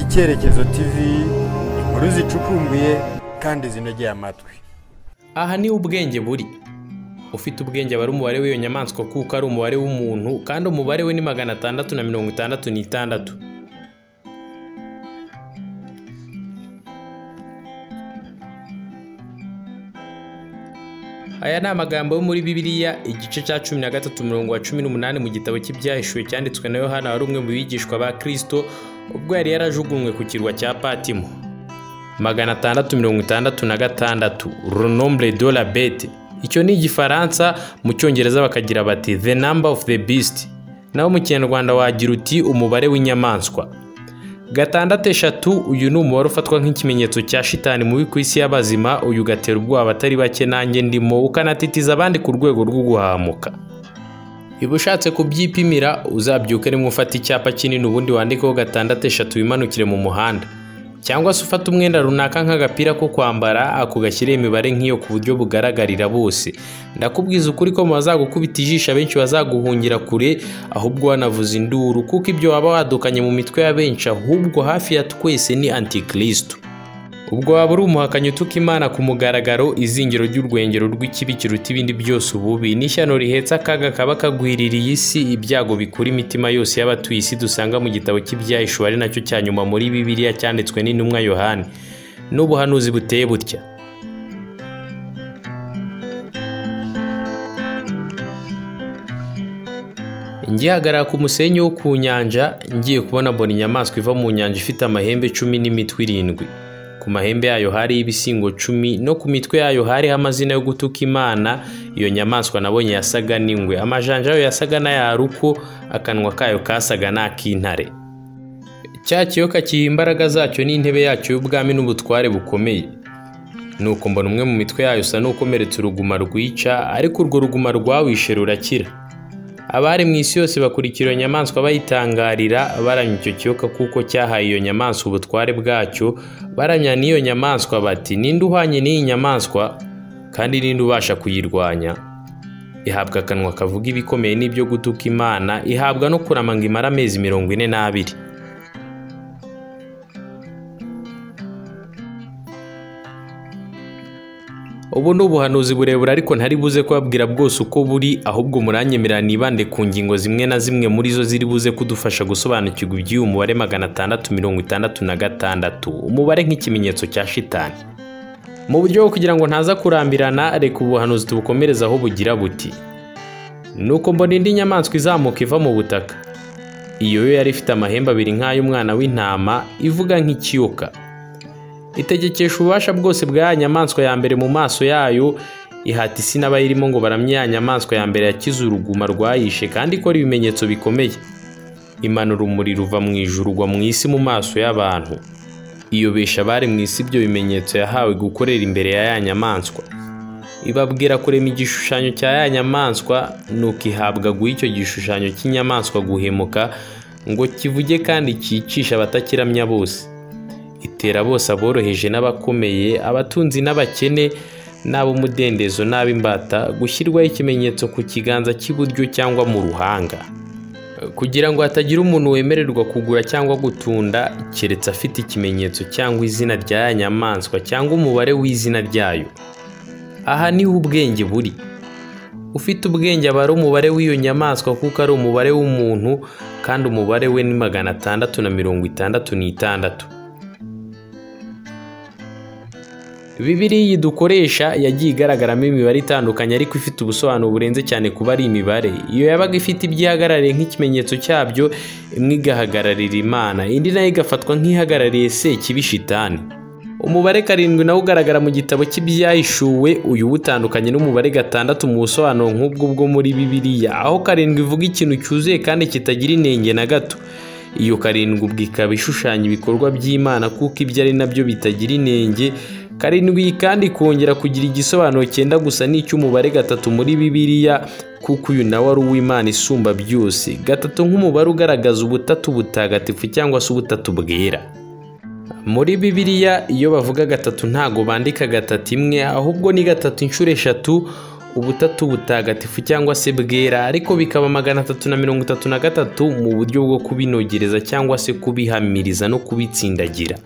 Icyerekezo TV, inkuru zicukumbuye kandi zinogeye amatwi. Aha ni ubwenge buri. Ufite ubwenge aba ari umubare w'iyo nyamaswa kuko ari umubare w'umuntu kandi umubare we ni 666. Aya ni amagambo yo muri Bibiliya igice cya 13 umurongo wa 18 mu gitabo cy'ibyahishuwe cyanditswe na Yohana wari umwe mu bigishwa ba Kristo ubwo yari yarajugunywe ku kirwa cya Patimo. 666 Le nombre de la bête. Icyo ni igifaransa, mu cyongereza bakagira bati the number of the beast, naho mu kinyarwanda wagira uti umubare w'inyamaswa. 6 uyu ni umubare ufatwa nk'ikimenyetso cya shitani mubi ku isi y'abazima. Uyu gatera ubwoba batari bake nanjye ndimo, ukanatitiza abandi ku rwego rwo guhamuka. Iba ushatse kubyipimira uzabyuke rimwe ufata icyapa kinini ubundi wandikeho 6 wimanukire mu muhanda, cyangwa se ufata umwenda runaka nk'agapira ko kwambara ako gashyire imibare nk'iyo ku buryo bugaragarira bose. Ndakubwiza ukuri ko bazagukubita ijisho benshi bazaguhungira kure, ahubwo wanavuza induru kuko ibyo waba wadukanye mu mitwe ya benshi ahubwo hafi ya twese ni antikristo. Ubwo waba uri umuhakanyi utuka Imana ku mugaragaro, izingiro ry'urwengero rw'ikibi kiruta ibindi byose ububi, n'ishyano rihetse akaga kaba kagwiririye isi, ibyago bikura imitima yose y'abatuye isi dusanga mu gitabo cy'ibyahishuwe ari nacyo cya nyuma muri Bibiliya cyanditswe n'intumwa Yohana, n'ubuhanuzi buteye butya. Ngihagarara ku musenyi wo ku nyanja, ngiye kubona mbona inyamaswa iva mu nyanja ifite amahembe 10 n'imitwe 7. Ku mahembe yayo hari ibisingo 10 no ku mitwe yayo hari amazina yo gutuka Imana. Iyo nyamaswa nabonye yasaga n'ingwe, amajanja yayo yasaga n'ayaruko, akanwa kayo kasaga n'ak'intare. Cya kiyoka kiha imbaraga zacyo n'intebe yacyo y'ubwami n'ubutware bukomeye. Nuko mbona umwe mu mitwe yayo usa n'ukomeretse uruguma rwica, ariko urwo ruguma rwawishe rurakira. Abari mu isi yose bakurikira iyo nyamaswa bayitangarira, baramya icyo kiyoka kuko cyahaye iyo nyamaswa ubutware bwacyo. Baramya n'iyo nyamaswa bati, ninde uhwanye n'iyi nyamaswa kandi ninde ubasha kuyirwanya? Ihabwa akanwa kavuga ibikomeye n'ibyo gutuka Imana, ihabwa no kurama ngo imara amezi 42. Ubu ni ubuhanuzi burebure ariko ntari buze kubabwira bwose uko buri, ahubwo muranyemerera nibande ku ngingo zimwe na zimwe muri zo ziri buze kudufasha gusobanukirwa iby'uyu mubare 666, umubare nk'ikimenyetso cya shitani. Mu buryo bwo kugira ngo ntaza kurambirana, reka ubuhanuzi tubukomereza aho bugira buti, nuko mbona indi nyamaswa izamuka iva mu butaka. Iyo yo yari ifite amahembe 2 nk'ay'umwana w'intama, ivuga nk'ikiyoka. Itegekesha ububasha bwose bwa nyamaswa ya mbere mu maso yayo, ihata isi n'abayirimo ngo baramye ya nyamaswa ya mbere yakize uruguma rwayishe kandi ikora ibimenyetso bikomeye. Imanura umuriro ruva mu ijuru rugwa mu isi mu maso y'abantu. Iyobesha abari mu isi ibyo bimenyetso yahawe gukorera imbere ya nyamaswa. Ibabwira kurema igishushanyo cya ya nyamaswa, nuko ihabwa guha icyo gishushanyo cy'inyamaswa guhemuka ngo kivuge kandi cyicisha abatakiramya bose. Itera bose aboroheje n'abakomeye, abatunzi n'abakene, n'ab'umudendezo n'ab'imbata gushyirwaho ikimenyetso ku kiganza cy'iburyo cyangwa mu ruhanga, kugira ngo hatagira umuntu wemererwa kugura cyangwa gutunda keretse afite ikimenyetso cyangwa izina rya ya nyamaswa cyangwa umubare w'izina ryayo. Aha niho ubwenge buri. Ufite ubwenge aba ari umubare w'iyo nyamaswa kuko ari umubare w'umuntu kandi umubare we ni 666. Bibiliya dukoresha yagiye igaragaramo imibare itandukanye ariko ifite ubusobanuro burenze cyane kuba ari imibare. Iyo yabaga ifite ibyihagarariye nk'ikimenyetso cyabyo, imwe igahagararira Imana, indi nayo igafatwa nk'ihagarariye Sekibi shitani. Umubare 7 nawo ugaragara mu gitabo cy'ibyahishuwe. Uyu utandukanye n'umubare 6 mu busobanuro nk'ubwo bwo muri Bibiliya, aho 7 ivuga ikintu cyuzuye kandi kitagira inenge na gato. Iyo 7 ubwo ikaba ishushanya ibikorwa by'Imana kuko ibyo ari nabyo bitagira inenge. 7 kandi kongera kugira igisobanuro cyenda gusa n'icy'umubare 3 muri Bibiliya kuko uyu nawe ari uw'Imana isumba byose. 3 nk'umubare ugaragaza ubutatu butagatifu cyangwa se ubutatu bwera. Muri Bibiliya iyo bavuga 3 ntago bandika 3 imwe, ahubwo ni 3 inshuro 3. ubutatu butagatifu cyangwa se bwera, ariko bikaba 333 mu buryo bwo kubinogereza cyangwa se kubihamiriza no kubitsindagira.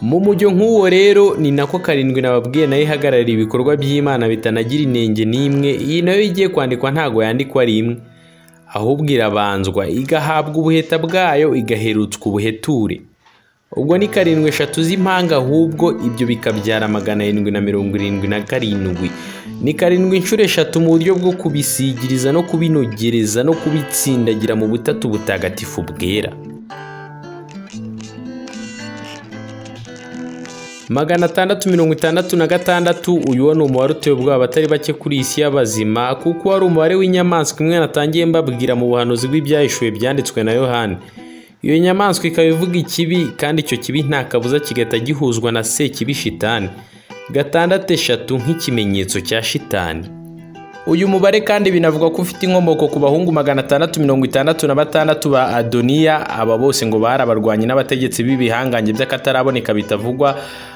Mu mujyo nk'uwo rero ni nako 7 nababwiye nayo ihagarariye ibikorwa by'Imana bitanagira inenge n'imwe. Iyi nayo igiye kwandikwa ntago yandikwa ari imwe, ahubwo irabanzwa igahabwa ubuheta bwayo igaherutswa ubuheture. Ubwo ni 7 eshatu z'impanga, ahubwo ibyo bikabyara 777. Ni 7 inshuro eshatu mu buryo bwo kubisigiriza no kubinogereza no kubitsindagira mu butatu butagatifu bwera. 666. Uyu ni umubare uteye ubwoba batari bake kuri isi y'abazima, kuko wari umubare w'inyamaswa imwe natangiye mbabwira mu buhanuzi bw'ibyahishuwe byanditswe na Yohana. Iyo nyamaswa ikaba ivuga ikibi, kandi icyo kibi nta kabuza kigahita gihuzwa na Sekibi Shitani. 6 nk'ikimenyetso cya Shitani. Uyu mubare kandi binavuga ko ufite inkomoko ku bahungu 666 ba Adoniya. Aba bose ngo bari abarwanyi n'abategetsi b'ibihangange by'akataraboneka bitavugwa,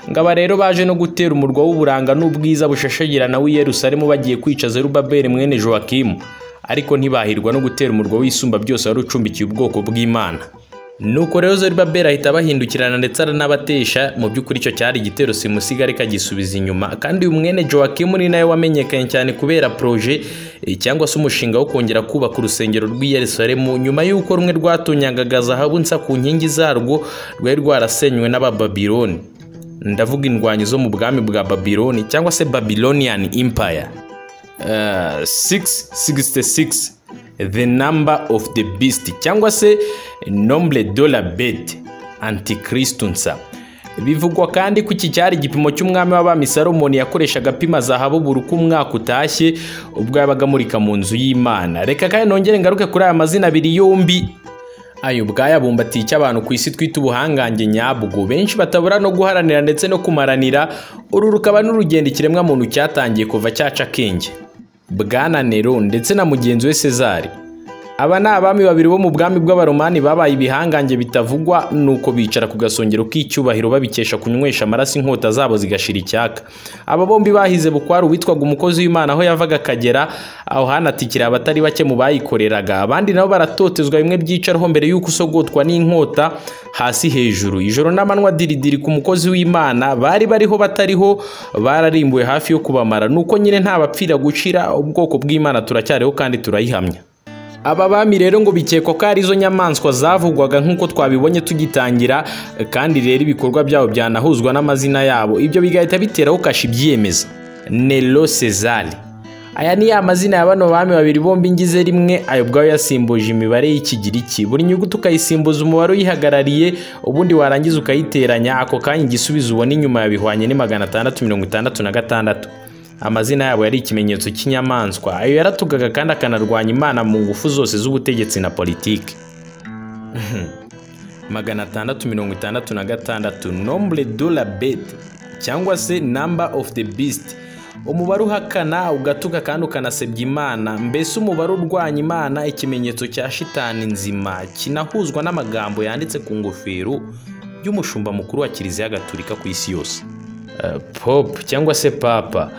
ngo aba rero baje no gutera umurwa w'uburanga n'ubwiza bushashagirana w'i Yerusalemu bagiye kwica Zerubabeli mwene Joakimu, ariko ntibahirwa no gutera umurwa w'isumba byose wari ucumbikiye ubwoko bw'Imana. Nuko rero Zerubabeli ahita bahindukirana ndetse aranabatesha. Mu by'ukuri icyo cyari igitero simusiga ariko agisubiza inyuma, kandi uyu mwene Joakimu ni nawe wamenyekanye cyane kubera proje cyangwa se umushinga wo kongera kubaka urusengero rw'i Yerusalemu, nyuma y'uko rumwe rwatonyagaga zahabu nsa ku nkingi zarwo rwari rwarasenywe n'Abababiloni. Ndavuga indwanyi zo mu bwami bwa Babiloni cyangwa se Babylonian Empire. 666, the number of the beast cyangwa se nombre de la bête, antikristunsa. Bivugwa kandi ko iki cyari igipimo cy'umwami w'abami Salomoni yakoreshaga apima zahabu buri uko umwaka utashye ubwo yabaga amurika mu nzu y'Imana. Reka kandi nongere ngaruke kuri aya mazina abiri yombi. Ayo ubwaya bumbatiye icyo abantu ku isi twita ubuhangange nyabwo, benshi batabura no guharanira ndetse no kumaranira. Uru rukaba n'urugendo ikiremwa muntu cyatangiye kuva cyaca akenge. Bwana Nero ndetse na mugenzi we Cezari, aba ni abami babiri bo mu bwami bw'Abaromani babaye ibihangange bitavugwa, nuko bicara ku gasongero k'icyubahiro babikesha kunywesha amaraso inkota zabo zigashira icyaka. Aba bombi bahize bukwari uwitwaga umukozi w'Imana aho yavaga akagera, aho hanatikira abatari bake mu bayikoreraga. Abandi nabo baratotezwa bimwe byicaraho mbere y'uko usogotwa n'inkota hasi hejuru. Ijoro n'amanywa diridiri ku mukozi w'Imana, bari bariho batariho bararimbuwe hafi yo kubamara. Nuko nyine nta bapfira gucira, ubwoko bw'Imana turacyariho kandi turayihamya. Aba bami rero ngo bikekwa ko ari izo nyamaswa zavugwaga nk'uko twabibonye tugitangira, kandi rero ibikorwa byabo byanahuzwa n'amazina yabo, ibyo bigahita biteraho kashi byiyemeza. Nero Cezari, aya ni ya mazina ya bano bami babiri bombi ngize rimwe. Ayo bwayo yasimbuje imibare y'ikigiriki, buri nyuguti ukayisimbuza umubare uyihagarariye, ubundi warangiza ukayiteranya, ako kanya igisubizo ubona inyuma yabihwanye ni 666. Amazina yabo yari ikimenyetso cy'inyamaswa. Ayo yaratugaga kandi akanarwanya Imana mu ngufu zose z'ubutegetsi na politiki. 666, nombre de la bête cyangwa se number of the beast, umubare uhakana ugatuka kandi ukanasebya Imana, mbese umubare urwanya Imana, ikimenyetso cya Shitani nzima, kinahuzwa n'amagambo yanditse ku ngofero y'umushumba mukuru wa Kiliziya Gatolika ku isi yose. Pope cyangwa se Papa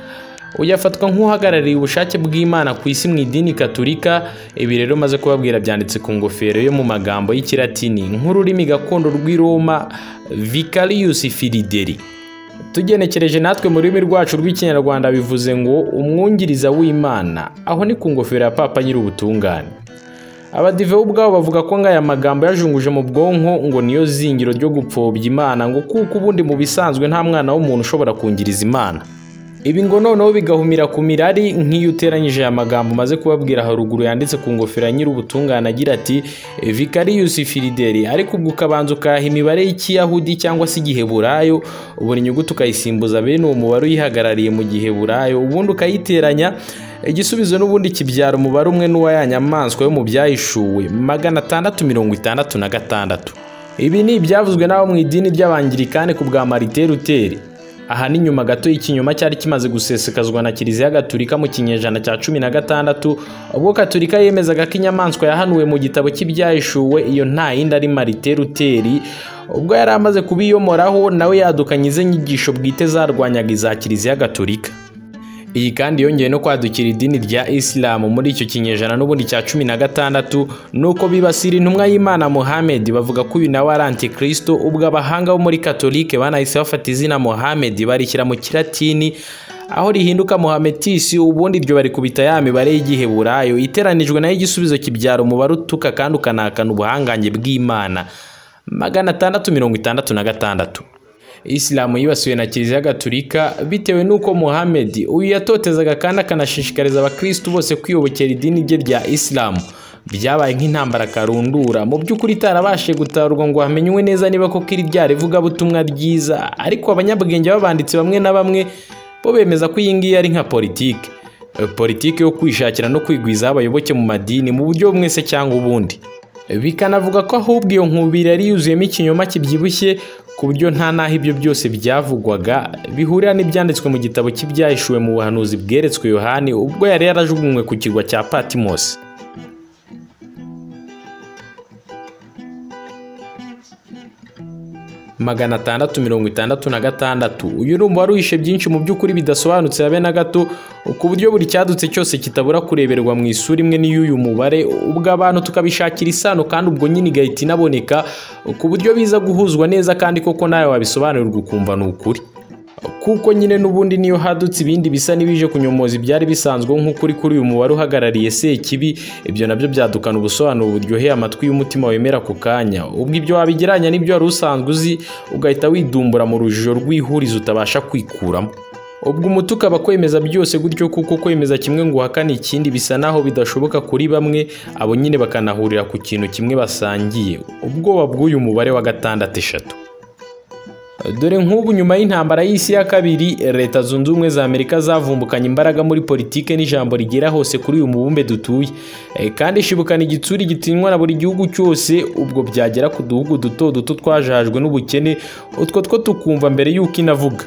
uyafatwa nk'uhagarariye ubushake bw'Imana ku isi mu idini Gatolika. Ibi rero maze kubabwira byanditse ku ngofero yo mu magambo y'Ikilatini nk'ururimi gakondo rw'i Roma, Vicarius Filidei. Tugenekereje natwe mu rurimi rwacu rw'Ikinyarwanda bivuze ngo umwungiriza w'Imana. Aho ni ku ngofero ya Papa nyir'ubutungane. Abadive ubwabo bavuga ko ngaya magambo yajunguje mu bwonko ngo niyo zingiro ryo gupfobya Imana, ngo kuko ubundi mu bisanzwe nta mwana w'umuntu ushobora kungiriza Imana. Ibi ngo noneho bigahumira ku mirari nk'iyo uteranyije aya magambo maze kubabwira haruguru yanditse ku ngofero ya nyir'ubutungane agira ati Vicarius Filidei, ariko ubwo ukabanza ukaha imibare y'Ikiyahudi cyangwa se Igiheburayo, buri nyuguti ukayisimbuza bene uwo mubare uyihagarariye mu Giheburayo, ubundi ukayiteranya, igisubizo n'ubundi kibyara umubare umwe n'uwa ya nyamaswa yo mu byahishuwe 666. Ibi ni ibyavuzwe n'abo mu idini ry'Abangirikani ku bwa Martin Luther. Aha ni nyuma gato y'ikinyoma cyari kimaze gusesekazwa na Kiliziya Gatolika mu kinyejana cya 16, ubwo Gatolika yemezaga ko inyamaswa yahanuwe mu gitabo cy'ibyahishuwe iyo nta yindi ari Martin Luther. Ubwo yari amaze kubiyomoraho, nawe yadukanye ize nyigisho bwite zarwanyaga iza Kiliziya Gatolika. Iyi kandi yongeye no kwadukira idini rya Islam muri icyo kinyejana n'ubundi cya 16 nuko bibasira intumwa y'Imana Muhammad bavuga ko uyu nawe ari antikristo, ubwo abahanga bo muri Katolike banahise bafata izina Muhammad barishyira mu Kilatini aho rihinduka Mohametis, ubundi ryo bari kubita ya mibare y'igiheburayo iteranijwe nayo igisubizo kibyara umubare utuka kandi ukanahakana ubuhangange bw'Imana 666. Islam yibasiwe na Kiliziya Gatolika bitewe nuko Muhammad uyu yatotezaga kandi akanashishikariza abakristo bose kwiyobokera idini rye rya Islam. Byabaye nk'intambara karundura mu by'ukuri itarabashije gutarurwa ngo hamenywe neza niba koko iri ryarivuga butumwa ryiza, ariko abanyabwenge b'abanditsi bamwe na bamwe bo bemeza ko iyi ngiyi ari nka politiki yo kwishakira no kwigwiza abayoboke mu madini mu buryo bumwe se cyangwa ubundi. Bikanavuga ko ahubwo iyo nkubiri yari yuzuyemo ikinyoma kibyibushye ku buryo nta naho ibyo byose byavugwaga bihurira n'ibyanditswe mu gitabo cy'ibyahishuwe mu buhanuzi bweretswe Yohani ubwo yari yarajugunywe ku kirwa cya Patmos. Magana 666. Uyu ni umubare uhishe byinshi mu by'ukuri bidasobanutse habe na gato, ku buryo buri cyadutse cyose kitabura kureberwa mu isura imwe n'iy'uyu mubare, ubwo abantu tukabishakira isano kandi ubwo nyine igahita inaboneka ku buryo biza guhuzwa neza kandi koko nawe wabisobanurirwa ukumva ni ukuri. Kuko nyine n'ubundi niyo hadutse ibindi bisa n'ibije kunyomoza ibyari bisanzwe nk'ukuri kuri uyu mubare uhagarariye Sekibi, ibyo nabyo byadukana ubusobanuro buryoheye amatwi y'umutima wemera ku kanya, ubwo ibyo wabigiranya n'ibyo wari usanzwe uzi ugahita widumbura mu rujijo rw'ihurizo utabasha kwikuramo. Ubwo umuti ukaba kwemeza byose gutyo, kuko kwemeza kimwe ngo uhakane ikindi bisa naho bidashoboka kuri bamwe, abo nyine bakanahurira ku kintu kimwe basangiye, ubwoba bw'uyu mubare wa 6. Dore nk'ubu nyuma y'intambara y'isi ya kabiri, Leta Zunze Ubumwe za Amerika zavumbukanye imbaraga muri politike n'ijambo rigera hose kuri uyu mubumbe dutuye, kandi ishibukana igitsuri gitinywa na buri gihugu cyose, ubwo byagera ku duhugu duto twajajwe n'ubukene, utwo two tukumva mbere y'uko inavuga.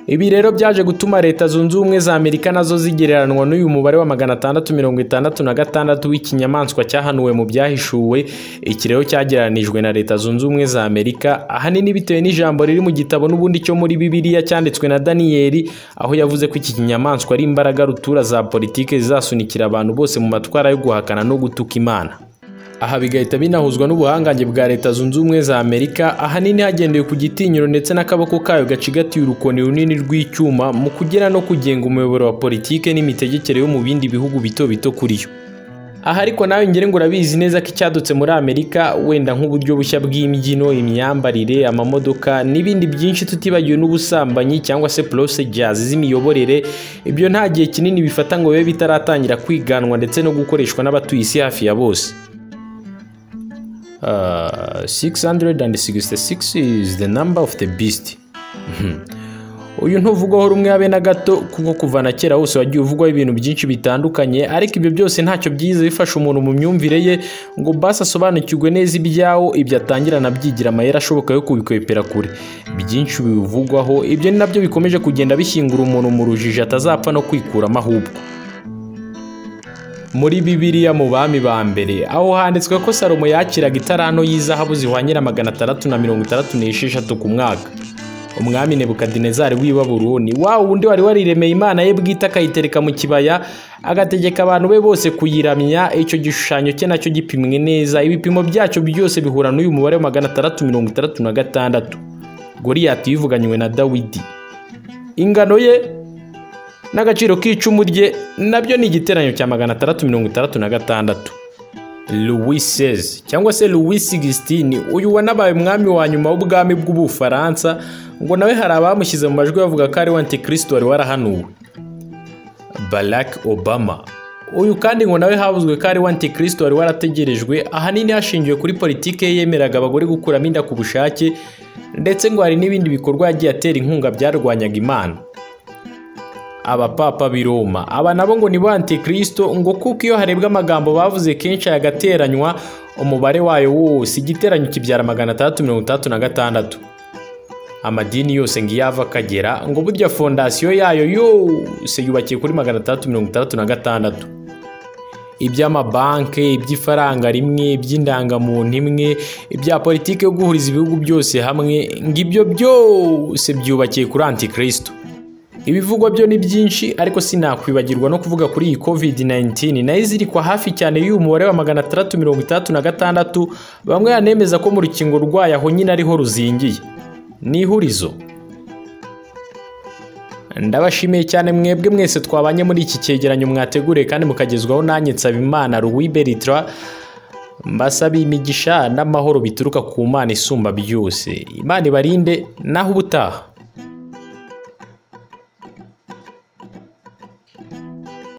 Ibi rero byaje gutuma Leta Zunze Ubumwe za Amerika nazo zigereranwa n'uyu mubare wa 666 w'ikinyamaswa cyahanuwe mu byahishuwe. Iki rero cyagereranijwe na Leta Zunze Ubumwe za Amerika ahanini bitewe n'ijambo riri mu gitabo n'ubundi cyo muri Bibiliya cyanditswe na Daniyeli, aho yavuze ko iki kinyamaswa ari imbaraga rutura za politike zizasunikira abantu bose mu matwara yo guhakana no gutuka Imana. Aha bigahita binahuzwa n'ubuhangange bwa Leta Zunze Ubumwe za Amerika ahanini hagendewe ku gitinyiro ndetse n'akaboko kayo gacigatiye urukoni runini rw'icyuma mu kugera no kugenga umuyoboro wa politike n'imitegekere yo mu bindi bihugu bito kuri yo. Aha ariko nawe ngere ngo urabizi neza ko icyadutse muri Amerika wenda nk'uburyo bushya bw'imbyino, imyambarire, amamodoka n'ibindi byinshi tutibagiwe n'ubusambanyi cyangwa se procedures z'imiyoborere, ibyo nta gihe kinini bifata ngo bibe bitaratangira kwiganwa ndetse no gukoreshwa n'abatuye isi hafi ya bose. 666 is the number of the beast. Uyu ntuvugwaho rumwe habe na gato, kuko kuva na kera hose wagiye uvugwaho ibintu byinshi bitandukanye, ariko ibyo byose ntacyo byiza bifasha umuntu mu myumvire ye ngo basi asobanukirwe neza ibyawo, ibyo atangira nabyigira amayeri ashoboka yo kubikwepera kure. Byinshi bivugwaho, ibyo ni nabyo bikomeje kugenda bishyingura umuntu mu rujijo atazapfa no kwikuramo ahubwo. Muri Bibiliya mu bami ba mbere aho handitswe ko Salomo yakiraga itaranto y'izahabu zihwanye na 666 ku mwaka. Umwami Nebukadinezari w'i Babuloni, wa wundi wari wariremeye Imana ye bwite akayitereka mu kibaya, agategeka abantu be bose kuyiramya, icyo gishushanyo cye nacyo gipimwe neza, ibipimo byacyo byose bihura n'uyu mubare wa 666. Goliyati yivuganywe na Dawidi. Ingano ye n'agaciro k'icumu rye nabyo ni igiteranyo cya 666. Louis XVI cyangwa se Louis XVI, uyu wanabaye umwami wa nyuma w'ubwami bw'Ubufaransa, ngo nawe hari abamushyize mu majwi bavuga ko ari antikristo wari warahanuwe. Barack Obama, uyu kandi ngo nawe havuzwe ko ari antikristo wari warategerejwe, ahanini hashingiwe kuri politike ye yemeraga abagore gukuramo inda ku bushake, ndetse ngo hari n'ibindi bikorwa yagiye atera inkunga byarwanyaga Imana. Abapapa b'i Roma, aba nabo ngo nibo antikristo, ngo kuko iyo harebwa amagambo bavuze kenshi yagateranywa, umubare wayo wose igiteranyo kibyara 666. Amadini yose ngo iyava akagera, ngo burya fondasiyo yayo yose yubakiye kuri 666. Iby'amabanke, iby'ifaranga rimwe, iby'indangamuntu imwe, ibya politike yo guhuriza ibihugu byose hamwe, ngo ibyo byose byubakiye kuri antikristo. Ibivugwa byo ni byinshi ariko sinakwibagirwa no kuvuga kuri iyi COVID-19 nayo izirikwa hafi cyane y'uyu mubare wa 636, bamwe yanemeza ko mu rukingo rwayo aho nyine ariho ruzingiye. Ni ihurizo. Ndabashimiye cyane mwebwe mwese twabanye muri iki cyegeranyo mwateguriye kandi mukagezwaho nanjye Nsabimana Louis Bertrand. Mbasaba imigisha n'amahoro bituruka ku Mana isumba byose. Imana ibarinde naho ubutaha.